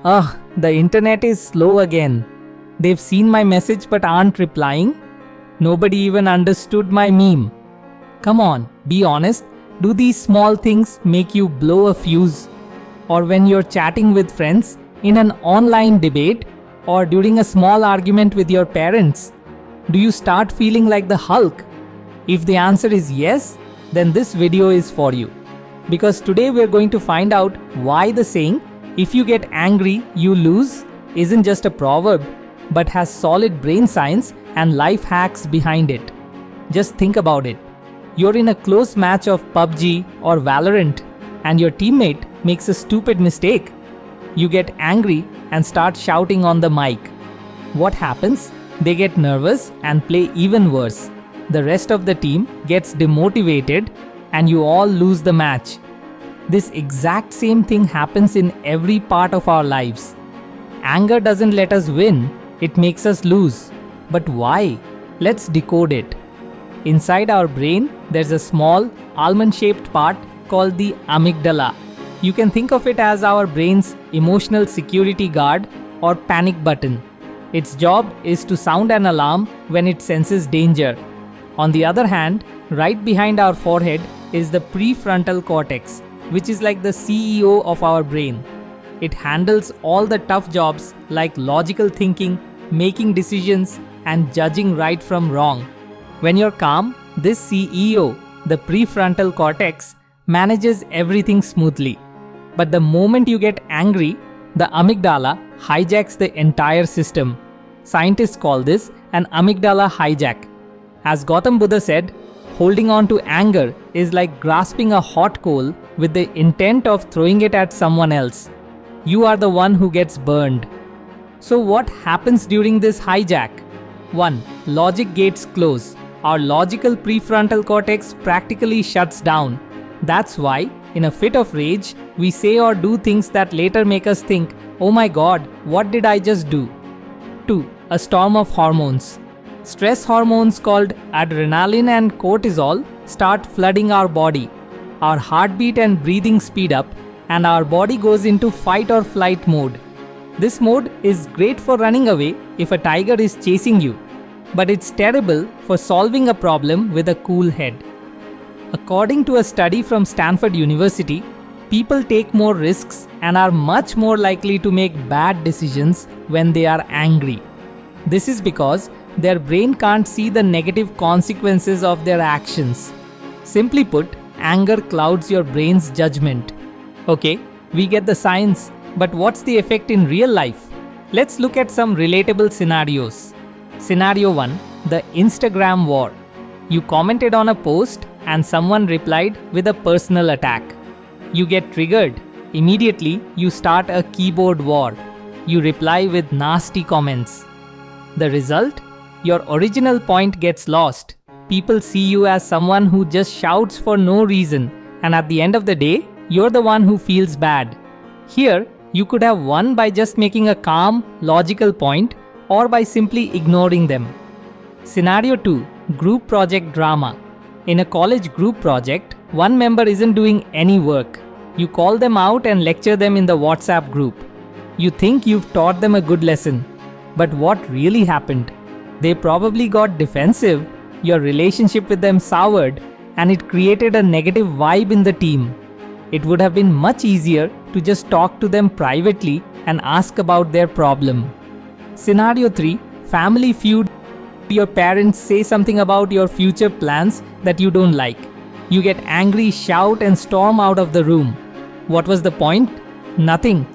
The internet is slow again. They've seen my message but aren't replying. Nobody even understood my meme. Come on, be honest. Do these small things make you blow a fuse? Or when you're chatting with friends, in an online debate, or during a small argument with your parents, do you start feeling like the Hulk? If the answer is yes, then this video is for you. Because today we're going to find out why the saying, "If you get angry, you lose," isn't just a proverb, but has solid brain science and life hacks behind it. Just think about it. You're in a close match of PUBG or Valorant, and your teammate makes a stupid mistake. You get angry and start shouting on the mic. What happens? They get nervous and play even worse. The rest of the team gets demotivated and you all lose the match. This exact same thing happens in every part of our lives. Anger doesn't let us win, it makes us lose. But why? Let's decode it. Inside our brain, there's a small, almond-shaped part called the amygdala. You can think of it as our brain's emotional security guard or panic button. Its job is to sound an alarm when it senses danger. On the other hand, right behind our forehead is the prefrontal cortex, which is like the CEO of our brain. It handles all the tough jobs like logical thinking, making decisions, and judging right from wrong. When you're calm, this CEO, the prefrontal cortex, manages everything smoothly. But the moment you get angry, the amygdala hijacks the entire system. Scientists call this an amygdala hijack. As Gautam Buddha said, holding on to anger is like grasping a hot coal with the intent of throwing it at someone else. You are the one who gets burned. So what happens during this hijack? 1. Logic gates close. Our logical prefrontal cortex practically shuts down. That's why, in a fit of rage, we say or do things that later make us think, "Oh my god, what did I just do?" 2. A storm of hormones. Stress hormones called adrenaline and cortisol start flooding our body. Our heartbeat and breathing speed up, and our body goes into fight or flight mode. This mode is great for running away if a tiger is chasing you, but it's terrible for solving a problem with a cool head. According to a study from Stanford University, people take more risks and are much more likely to make bad decisions when they are angry. This is because their brain can't see the negative consequences of their actions. Simply put, anger clouds your brain's judgment. Okay, we get the science, but what's the effect in real life? Let's look at some relatable scenarios. Scenario 1, the Instagram war. You commented on a post and someone replied with a personal attack. You get triggered. Immediately, you start a keyboard war. You reply with nasty comments. The result? Your original point gets lost. People see you as someone who just shouts for no reason, and at the end of the day, you're the one who feels bad. Here, you could have won by just making a calm, logical point, or by simply ignoring them. Scenario 2, group project drama. In a college group project, one member isn't doing any work. You call them out and lecture them in the WhatsApp group. You think you've taught them a good lesson. But what really happened? They probably got defensive, your relationship with them soured, and it created a negative vibe in the team. It would have been much easier to just talk to them privately and ask about their problem. Scenario 3, family feud. Your parents say something about your future plans that you don't like. You get angry, shout, and storm out of the room. What was the point? Nothing.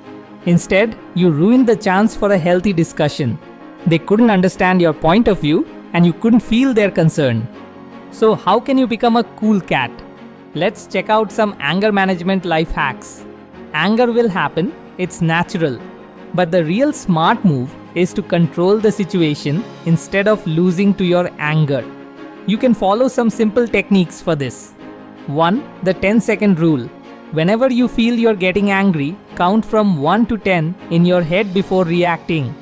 Instead, you ruined the chance for a healthy discussion. They couldn't understand your point of view and you couldn't feel their concern. So how can you become a cool cat? Let's check out some anger management life hacks. Anger will happen, it's natural. But the real smart move is to control the situation instead of losing to your anger. You can follow some simple techniques for this. 1. The 10-second rule. Whenever you feel you're getting angry, count from 1 to 10 in your head before reacting.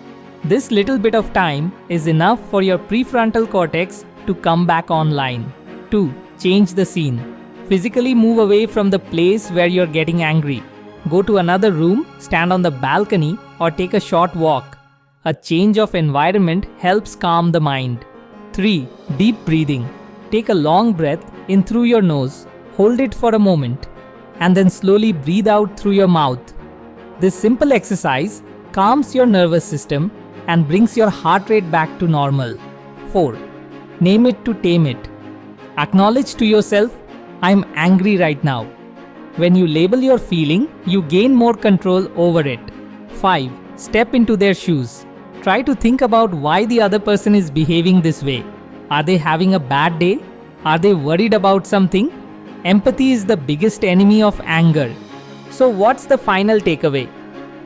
This little bit of time is enough for your prefrontal cortex to come back online. 2. Change the scene. Physically move away from the place where you're getting angry. Go to another room, stand on the balcony, or take a short walk. A change of environment helps calm the mind. 3. Deep breathing. Take a long breath in through your nose, hold it for a moment, and then slowly breathe out through your mouth. This simple exercise calms your nervous system and brings your heart rate back to normal. 4. Name it to tame it. Acknowledge to yourself, I'm angry right now. When you label your feeling, you gain more control over it. 5. Step into their shoes. Try to think about why the other person is behaving this way. Are they having a bad day? Are they worried about something? Empathy is the biggest enemy of anger. So what's the final takeaway?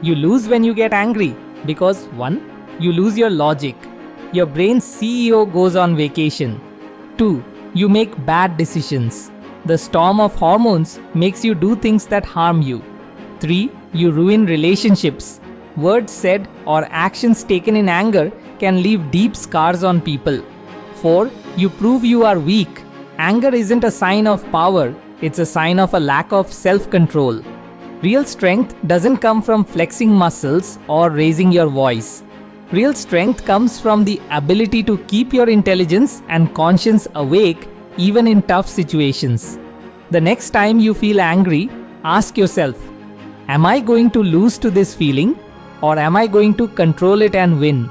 You lose when you get angry because 1. You lose your logic. Your brain's CEO goes on vacation. 2. You make bad decisions. The storm of hormones makes you do things that harm you. 3. You ruin relationships. Words said or actions taken in anger can leave deep scars on people. 4. You prove you are weak. Anger isn't a sign of power, it's a sign of a lack of self-control. Real strength doesn't come from flexing muscles or raising your voice. Real strength comes from the ability to keep your intelligence and conscience awake even in tough situations. The next time you feel angry, ask yourself, am I going to lose to this feeling or am I going to control it and win?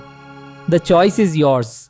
The choice is yours.